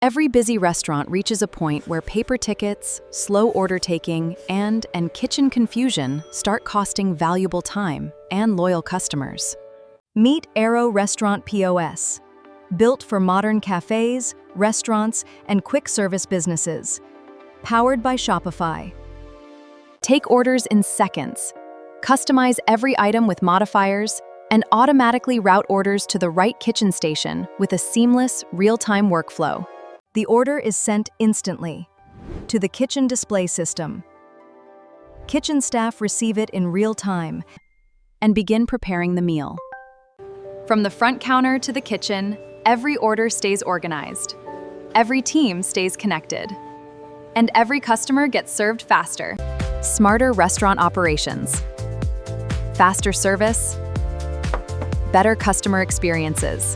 Every busy restaurant reaches a point where paper tickets, slow order taking, and kitchen confusion start costing valuable time and loyal customers. Meet Airo Restaurant POS, built for modern cafes, restaurants, and quick service businesses. Powered by Shopify. Take orders in seconds, customize every item with modifiers, and automatically route orders to the right kitchen station with a seamless, real-time workflow. The order is sent instantly to the kitchen display system. Kitchen staff receive it in real time and begin preparing the meal. From the front counter to the kitchen, every order stays organized. Every team stays connected. And every customer gets served faster. Smarter restaurant operations. Faster service. Better customer experiences.